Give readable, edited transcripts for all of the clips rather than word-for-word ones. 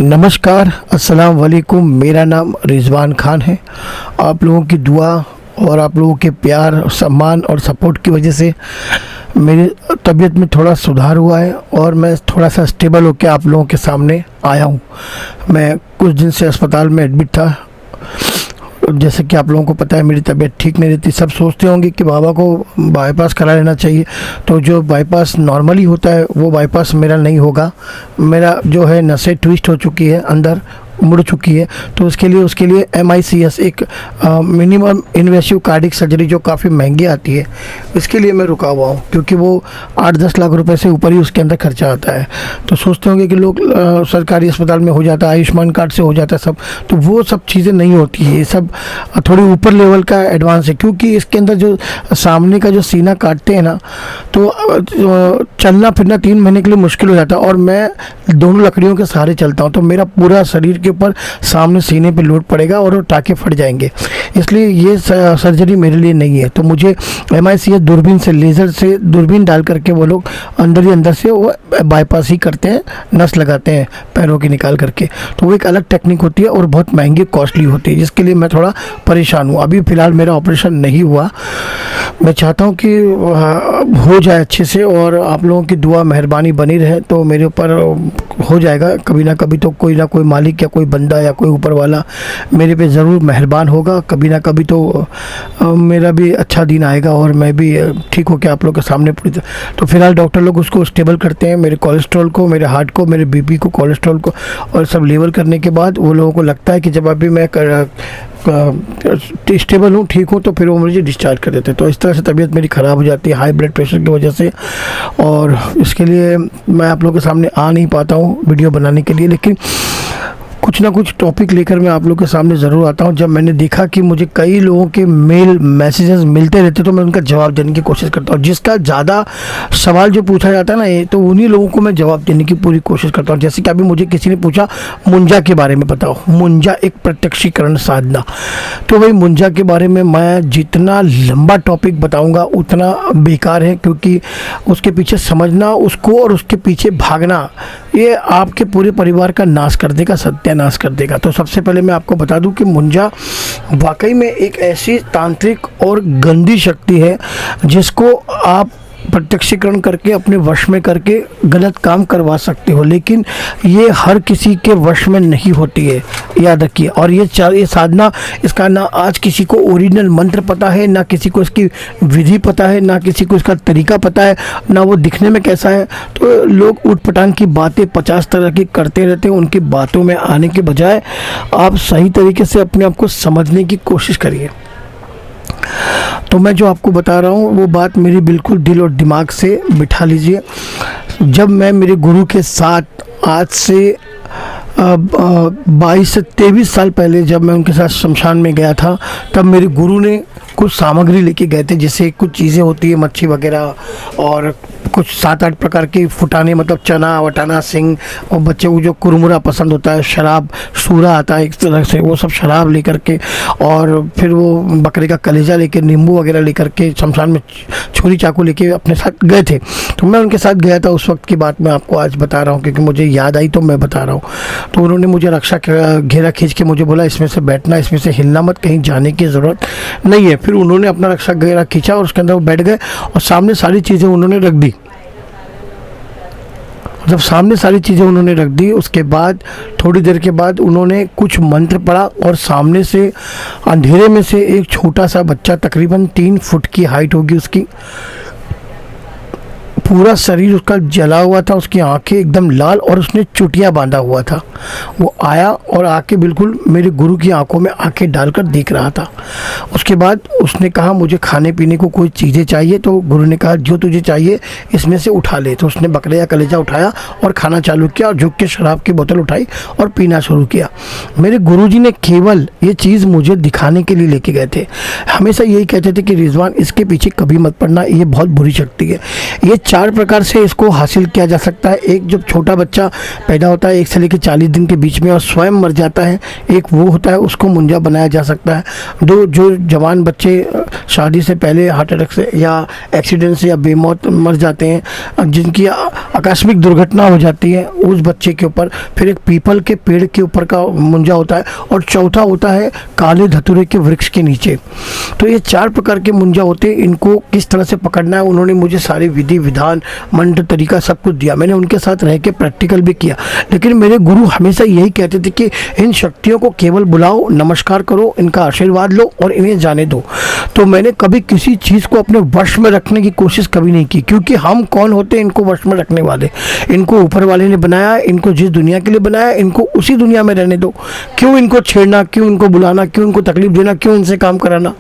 नमस्कार, अस्सलाम वालेकुम। मेरा नाम रिजवान खान है। आप लोगों की दुआ और आप लोगों के प्यार, सम्मान और सपोर्ट की वजह से मेरी तबीयत में थोड़ा सुधार हुआ है और मैं थोड़ा सा स्टेबल होकर आप लोगों के सामने आया हूँ। मैं कुछ दिन से अस्पताल में एडमिट था। जैसे कि आप लोगों को पता है, मेरी तबीयत ठीक नहीं रहती। सब सोचते होंगे कि बाबा को बाईपास करा लेना चाहिए, तो जो बाईपास नॉर्मली होता है वो बाईपास मेरा नहीं होगा। मेरा जो है नसें ट्विस्ट हो चुकी है, अंदर मुड़ चुकी है, तो उसके लिए MICS एक मिनिमम इन्वेसिव कार्डिक सर्जरी जो काफ़ी महंगी आती है, इसके लिए मैं रुका हुआ हूँ, क्योंकि वो 8-10 लाख रुपए से ऊपर ही उसके अंदर खर्चा आता है। तो सोचते होंगे कि लोग सरकारी अस्पताल में हो जाता है, आयुष्मान कार्ड से हो जाता है सब, तो वो सब चीज़ें नहीं होती है। ये सब थोड़ी ऊपर लेवल का एडवांस है, क्योंकि इसके अंदर जो सामने का जो सीना काटते हैं ना, तो चलना फिरना 3 महीने के लिए मुश्किल हो जाता है। और मैं दोनों लकड़ियों के सहारे चलता हूँ, तो मेरा पूरा शरीर के ऊपर सामने सीने पे लोड पड़ेगा और टाँके फट जाएंगे। इसलिए ये सर्जरी मेरे लिए नहीं है। तो मुझे MICS दूरबीन से, लेज़र से दूरबीन डाल करके वो लोग अंदर ही अंदर से वो बाईपास ही करते हैं, नस लगाते हैं पैरों की निकाल करके। तो वो एक अलग टेक्निक होती है और बहुत महंगी, कॉस्टली होती है, जिसके लिए मैं थोड़ा परेशान हूँ। अभी फ़िलहाल मेरा ऑपरेशन नहीं हुआ। मैं चाहता हूँ कि हो जाए अच्छे से, और आप लोगों की दुआ मेहरबानी बनी रहे तो मेरे ऊपर हो जाएगा। कभी ना कभी तो कोई ना कोई मालिक या कोई बंदा या कोई ऊपर वाला मेरे पे ज़रूर मेहरबान होगा। कभी ना कभी तो मेरा भी अच्छा दिन आएगा और मैं भी ठीक होकर आप लोग के सामने पूरी। तो फिलहाल डॉक्टर लोग उसको स्टेबल करते हैं, मेरे कोलेस्ट्रॉल को, मेरे हार्ट को, मेरे BP को, कोलेस्ट्रॉल को, और सब लेवल करने के बाद वो लोगों को लगता है कि जब अभी मैं स्टेबल हूँ, ठीक हूँ, तो फिर वो मुझे डिस्चार्ज कर देते हैं। तो इस तरह से तबीयत मेरी ख़राब हो जाती है हाई ब्लड प्रेशर की वजह से, और इसके लिए मैं आप लोगों के सामने आ नहीं पाता हूँ वीडियो बनाने के लिए। लेकिन कुछ ना कुछ टॉपिक लेकर मैं आप लोगों के सामने ज़रूर आता हूँ। जब मैंने देखा कि मुझे कई लोगों के मेल मैसेजेस मिलते रहते, तो मैं उनका जवाब देने की कोशिश करता हूँ। जिसका ज़्यादा सवाल जो पूछा जाता है ना, तो उन्हीं लोगों को मैं जवाब देने की पूरी कोशिश करता हूँ। जैसे कि अभी मुझे किसी ने पूछा मुंजा के बारे में बताओ। मुंजा एक प्रत्यक्षीकरण साधना। तो भाई मुंजा के बारे में मैं जितना लंबा टॉपिक बताऊँगा उतना बेकार है, क्योंकि उसके पीछे समझना, उसको और उसके पीछे भागना, ये आपके पूरे परिवार का नाश कर देगा, सत्यानाश कर देगा। तो सबसे पहले मैं आपको बता दूं कि मुंजा वाकई में एक ऐसी तांत्रिक और गंदी शक्ति है जिसको आप प्रत्यक्षीकरण करके अपने वश में करके गलत काम करवा सकते हो, लेकिन ये हर किसी के वश में नहीं होती है, याद रखिए। और ये साधना, इसका ना आज किसी को ओरिजिनल मंत्र पता है, ना किसी को इसकी विधि पता है, ना किसी को इसका तरीका पता है, ना वो दिखने में कैसा है। तो लोग उठपटांग की बातें 50 तरह की करते रहते हैं। उनकी बातों में आने के बजाय आप सही तरीके से अपने आप को समझने की कोशिश करिए। तो मैं जो आपको बता रहा हूँ वो बात मेरी बिल्कुल दिल और दिमाग से बिठा लीजिए। जब मैं मेरे गुरु के साथ आज से 22 से 23 साल पहले जब मैं उनके साथ शमशान में गया था, तब मेरे गुरु ने कुछ सामग्री लेके गए थे, जैसे कुछ चीज़ें होती है, मच्छी वगैरह, और कुछ 7-8 प्रकार के फुटाने, मतलब चना वटाना सिंग, और बच्चे को जो कुरमुरा पसंद होता है, शराब, सूरा आता है एक तरह से, वो सब शराब लेकर के, और फिर वो बकरे का कलेजा लेके, नींबू वगैरह लेकर के शमशान में छुरी चाकू लेके अपने साथ गए थे। तो मैं उनके साथ गया था। उस वक्त की बात मैं आपको आज बता रहा हूँ, क्योंकि मुझे याद आई तो मैं बता रहा हूँ। तो उन्होंने मुझे रक्षा घेरा खींच के मुझे बोला, इसमें से बैठना, इसमें से हिलना मत, कहीं जाने की ज़रूरत नहीं है। फिर उन्होंने अपना रक्षा घेरा खींचा और उसके अंदर वो बैठ गए, और सामने सारी चीज़ें उन्होंने रख दी। जब सामने सारी चीज़ें उन्होंने रख दी, उसके बाद थोड़ी देर के बाद उन्होंने कुछ मंत्र पढ़ा, और सामने से अंधेरे में से एक छोटा सा बच्चा, तकरीबन 3 फुट की हाइट होगी उसकी, पूरा शरीर उसका जला हुआ था, उसकी आंखें एकदम लाल, और उसने चुटिया बांधा हुआ था। वो आया और आके बिल्कुल मेरे गुरु की आंखों में आंखें डालकर देख रहा था। उसके बाद उसने कहा मुझे खाने पीने को कोई चीज़ें चाहिए। तो गुरु ने कहा जो तुझे चाहिए इसमें से उठा ले। तो उसने बकरे का कलेजा उठाया और खाना चालू किया, और झुक के शराब की बोतल उठाई और पीना शुरू किया। मेरे गुरुजी ने केवल ये चीज़ मुझे दिखाने के लिए लेके गए थे। हमेशा यही कहते थे कि रिजवान, इसके पीछे कभी मत पड़ना, ये बहुत बुरी शक्ति है। ये 4 प्रकार से इसको हासिल किया जा सकता है। एक, जब छोटा बच्चा पैदा होता है 1 से लेकर 40 दिन के बीच में और स्वयं मर जाता है, एक वो होता है, उसको मुंजा बनाया जा सकता है। 2, जो जवान बच्चे शादी से पहले हार्ट अटैक से या एक्सीडेंट से या बेमौत मर जाते हैं, जिनकी आकस्मिक दुर्घटना हो जाती है, उस बच्चे के ऊपर। फिर एक पीपल के पेड़ के ऊपर का मुंजा होता है, और चौथा होता है काले धतूरे के वृक्ष के नीचे। तो ये 4 प्रकार के मुंजा होते हैं। इनको किस तरह से पकड़ना है, उन्होंने मुझे सारे विधि विधान मंत्र तरीका सब कुछ दिया। मैंने उनके साथ रह के प्रैक्टिकल भी किया, लेकिन मेरे गुरु हमेशा यही कहते थे कि इन शक्तियों को केवल बुलाओ, नमस्कार करो, इनका आशीर्वाद लो और इन्हें जाने दो। तो मैंने कभी किसी चीज़ को अपने वश में रखने की कोशिश कभी नहीं की, क्योंकि हम कौन होते हैं इनको वश में रखने वाले। इनको ऊपर वाले ने बनाया, इनको जिस दुनिया के लिए बनाया, इनको उसी दुनिया में रहने दो। क्यों इनको छेड़ना, क्यों इनको बुलाना, क्यों इनको तकलीफ देना, क्यों इनसे काम कराना।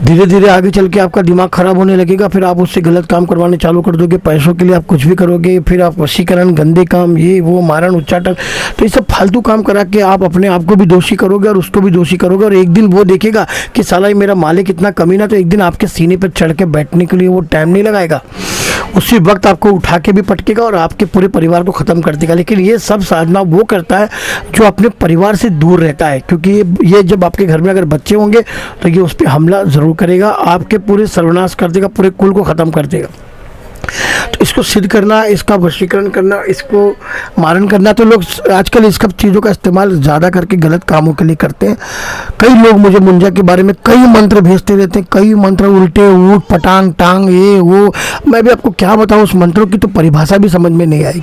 धीरे धीरे आगे चल के आपका दिमाग ख़राब होने लगेगा, फिर आप उससे गलत काम करवाने चालू कर दोगे, पैसों के लिए आप कुछ भी करोगे, फिर आप वशीकरण, गंदे काम, ये वो, मारण, उच्चाटन, तो ये सब फालतू काम करा के आप अपने आप को भी दोषी करोगे और उसको भी दोषी करोगे। और एक दिन वो देखेगा कि साला ये मेरा मालिक इतना कमीना, तो एक दिन आपके सीने पर चढ़ के बैठने के लिए वो टाइम नहीं लगाएगा, उसी वक्त आपको उठा के भी पटकेगा और आपके पूरे परिवार को ख़त्म कर देगा। लेकिन ये सब साधना वो करता है जो अपने परिवार से दूर रहता है, क्योंकि ये जब आपके घर में अगर बच्चे होंगे तो ये उस पर हमला ज़रूर करेगा, आपके पूरे सर्वनाश कर देगा, पूरे कुल को ख़त्म कर देगा। तो इसको सिद्ध करना, इसका वशीकरण करना, इसको मारण करना, तो लोग आजकल इस सब चीज़ों का इस्तेमाल ज़्यादा करके गलत कामों के लिए करते हैं। कई लोग मुझे मुंजा के बारे में कई मंत्र भेजते रहते हैं, कई मंत्र उल्टे, ऊट पटांग टांग, ये वो। मैं भी आपको क्या बताऊँ, उस मंत्रों की तो परिभाषा भी समझ में नहीं आएगी।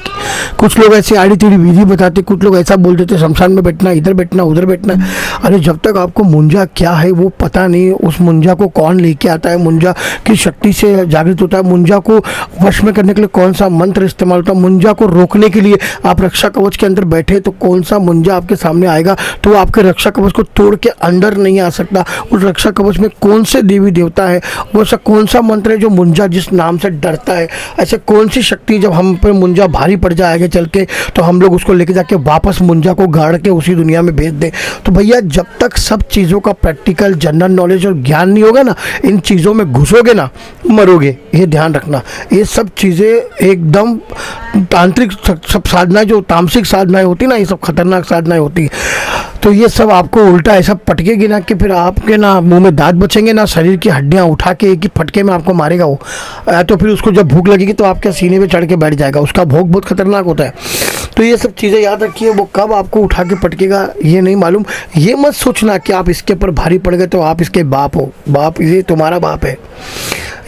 कुछ लोग ऐसे आड़ी टेढ़ी विधि बताते, कुछ लोग ऐसा बोल देते शमशान में बैठना, इधर बैठना, उधर बैठना। अरे जब तक आपको मुंजा क्या है वो पता नहीं, उस मुंजा को कौन लेके आता है, मुंजा किस शक्ति से जागृत होता है, मुंजा को वश में करने के लिए कौन सा मंत्र इस्तेमाल होता है, मुंजा को रोकने के लिए आप रक्षा कवच के अंदर बैठे तो कौन सा मुंजा आपके सामने आएगा, तो वो आपके रक्षा कवच को तोड़ के अंदर नहीं आ सकता। उस रक्षा कवच में कौन से देवी देवता है, वो ऐसा कौन सा मंत्र है जो मुंजा जिस नाम से डरता है, ऐसे कौन सी शक्ति जब हम पर मुंजा भारी पड़ जाए आगे चल के तो हम लोग उसको लेके जाके वापस मुंजा को गाड़ के उसी दुनिया में भेज दें। तो भैया जब तक सब चीज़ों का प्रैक्टिकल जनरल नॉलेज और ज्ञान नहीं होगा ना, इन चीज़ों में घुसोगे ना, मरोगे। ये ध्यान रखना, ये सब चीज़ें एकदम तांत्रिक सब साधनाएं, जो तामसिक साधनाएं होती ना, ये सब खतरनाक साधनाएं होती हैं। तो ये सब आपको उल्टा ऐसा पटकेगी ना कि फिर आपके ना मुंह में दांत बचेंगे, ना शरीर की हड्डियां उठा के एक ही फटके में आपको मारेगा वो। तो फिर उसको जब भूख लगेगी तो आपके सीने पे चढ़ के बैठ जाएगा, उसका भोग बहुत खतरनाक होता है। तो ये सब चीज़ें याद रखिए, वो कब आपको उठा के पटकेगा ये नहीं मालूम। ये मत सोचना कि आप इसके ऊपर भारी पड़ गए तो आप इसके बाप हो। बाप, ये तुम्हारा बाप है,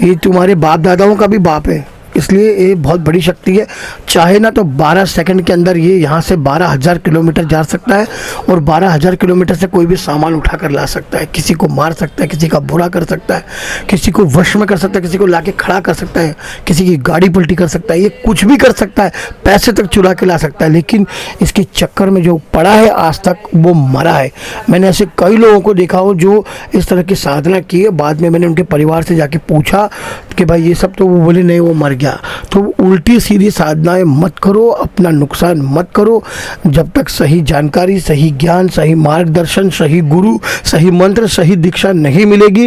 ये तुम्हारे बाप दादाओं का भी बाप है। इसलिए ये बहुत बड़ी शक्ति है। चाहे ना तो 12 सेकंड के अंदर ये यहाँ से 12,000 किलोमीटर जा सकता है और 12,000 किलोमीटर से कोई भी सामान उठा कर ला सकता है, किसी को मार सकता है, किसी का बुरा कर सकता है, किसी को वश में कर सकता है, किसी को लाके खड़ा कर सकता है, किसी की गाड़ी पलटी कर सकता है, ये कुछ भी कर सकता है, पैसे तक चुरा के ला सकता है। लेकिन इसके चक्कर में जो पड़ा है आज तक वो मरा है। मैंने ऐसे कई लोगों को देखा हो जो इस तरह की साधना की है, बाद में मैंने उनके परिवार से जाके पूछा कि भाई ये सब, तो वो बोले नहीं वो मर गया। तो उल्टी सीधी साधनाएं मत करो, अपना नुकसान मत करो। जब तक सही जानकारी, सही ज्ञान, सही मार्गदर्शन, सही गुरु, सही मंत्र, सही दीक्षा नहीं मिलेगी,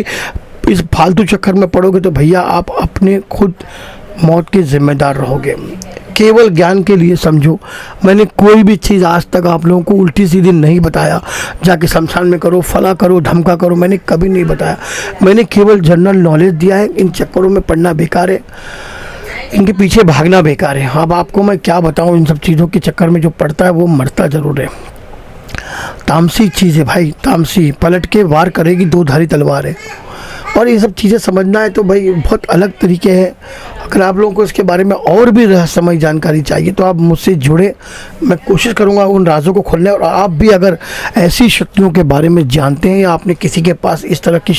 इस फालतू चक्कर में पड़ोगे तो भैया आप अपने खुद मौत के जिम्मेदार रहोगे। केवल ज्ञान के लिए समझो, मैंने कोई भी चीज़ आज तक आप लोगों को उल्टी सीधी नहीं बताया, जाके शमशान में करो, फला करो, धमका करो, मैंने कभी नहीं बताया। मैंने केवल जनरल नॉलेज दिया है। इन चक्करों में पढ़ना बेकार है, इनके पीछे भागना बेकार है। अब आपको मैं क्या बताऊं, इन सब चीज़ों के चक्कर में जो पड़ता है वो मरता ज़रूर है। तामसी चीज़ है भाई, तामसी पलट के वार करेगी, 2 धारी तलवार है। और ये सब चीज़ें समझना है तो भाई बहुत अलग तरीके हैं। अगर आप लोगों को इसके बारे में और भी रहस्यमय जानकारी चाहिए तो आप मुझसे जुड़े, मैं कोशिश करूंगा उन राजों को खोलने। और आप भी अगर ऐसी शक्तियों के बारे में जानते हैं या आपने किसी के पास इस तरह की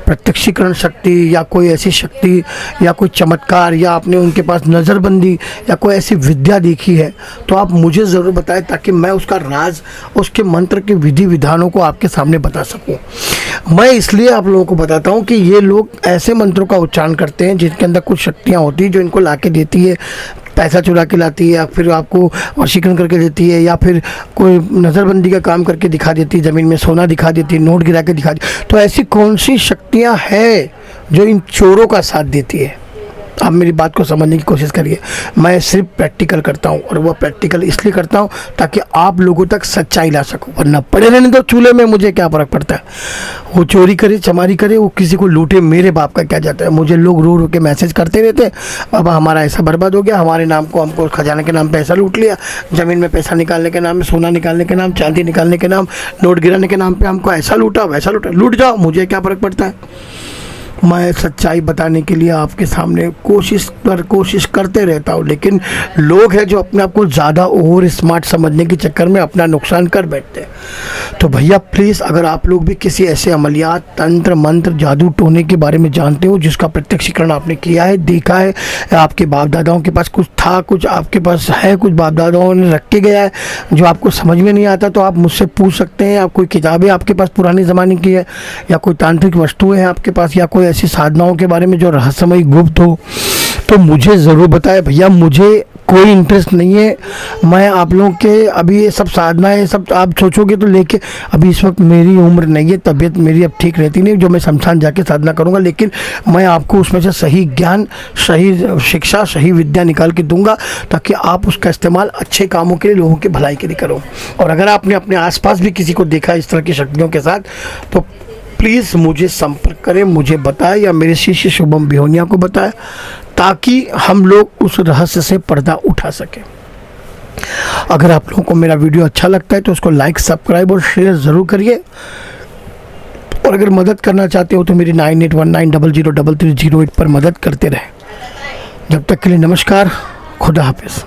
प्रत्यक्षीकरण शक्ति या कोई ऐसी शक्ति या कोई चमत्कार या आपने उनके पास नज़रबंदी या कोई ऐसी विद्या देखी है तो आप मुझे ज़रूर बताएं, ताकि मैं उसका राज, उसके मंत्र के विधि विधानों को आपके सामने बता सकूं। मैं इसलिए आप लोगों को बताता हूं कि ये लोग ऐसे मंत्रों का उच्चारण करते हैं जिनके अंदर कुछ शक्तियाँ होती हैं जो इनको ला के देती है, पैसा चुरा के लाती है, या फिर आपको वशीकरण करके देती है, या फिर कोई नज़रबंदी का काम करके दिखा देती है, ज़मीन में सोना दिखा देती है, नोट गिरा के दिखा देती है। तो ऐसी कौन सी शक्तियाँ हैं जो इन चोरों का साथ देती है? आप मेरी बात को समझने की कोशिश करिए। मैं सिर्फ प्रैक्टिकल करता हूँ, और वह प्रैक्टिकल इसलिए करता हूँ ताकि आप लोगों तक सच्चाई ला सकूँ, वरना पड़े रहने दो चूल्हे में, मुझे क्या फ़र्क पड़ता है। वो चोरी करे, चमारी करे, वो किसी को लूटे, मेरे बाप का क्या जाता है। मुझे लोग रो रो के मैसेज करते रहते हैं, बाबा हमारा ऐसा बर्बाद हो गया, हमारे नाम को, हमको खजाने के नाम पे ऐसा लूट लिया, ज़मीन में पैसा निकालने के नाम में, सोना निकालने के नाम, चांदी निकालने के नाम, नोट गिराने के नाम पे हमको ऐसा लूटा, वैसा लूटा। लूट जाओ, मुझे क्या फ़र्क पड़ता है। मैं सच्चाई बताने के लिए आपके सामने कोशिश करते रहता हूँ, लेकिन लोग हैं जो अपने आप को ज़्यादा ओवर स्मार्ट समझने के चक्कर में अपना नुकसान कर बैठते हैं। तो भैया प्लीज़, अगर आप लोग भी किसी ऐसे अमलियात, तंत्र मंत्र, जादू टोने के बारे में जानते हो जिसका प्रत्यक्षीकरण आपने किया है, देखा है, आपके बाप दादाओं के पास कुछ था, कुछ आपके पास है, कुछ बाप दादाओं ने रख के गया है जो आपको समझ में नहीं आता, तो आप मुझसे पूछ सकते हैं। आप कोई किताबें आपके पास पुराने ज़माने की है, या कोई तांत्रिक वस्तुएँ हैं आपके पास, या कोई ऐसी साधनाओं के बारे में जो रहस्यमयी गुप्त हो, तो मुझे ज़रूर बताएं भैया। मुझे कोई इंटरेस्ट नहीं है। मैं आप लोगों के अभी ये सब साधनाएं सब आप सोचोगे तो लेके, अभी इस वक्त मेरी उम्र नहीं है, तबीयत मेरी अब ठीक रहती नहीं जो मैं शमशान जाके साधना करूंगा, लेकिन मैं आपको उसमें से सही ज्ञान, सही शिक्षा, सही विद्या निकाल के दूंगा, ताकि आप उसका इस्तेमाल अच्छे कामों के लिए, लोगों की भलाई के लिए करो। और अगर आपने अपने आसपास भी किसी को देखा इस तरह की शक्तियों के साथ, तो प्लीज़ मुझे संपर्क करें, मुझे बताएं, या मेरे शिष्य शुभम बिहोनिया को बताएं, ताकि हम लोग उस रहस्य से पर्दा उठा सकें। अगर आप लोगों को मेरा वीडियो अच्छा लगता है तो उसको लाइक, सब्सक्राइब और शेयर ज़रूर करिए। और अगर मदद करना चाहते हो तो मेरी 9819003308 पर मदद करते रहें। जब तक के लिए नमस्कार, खुदा हाफिज़।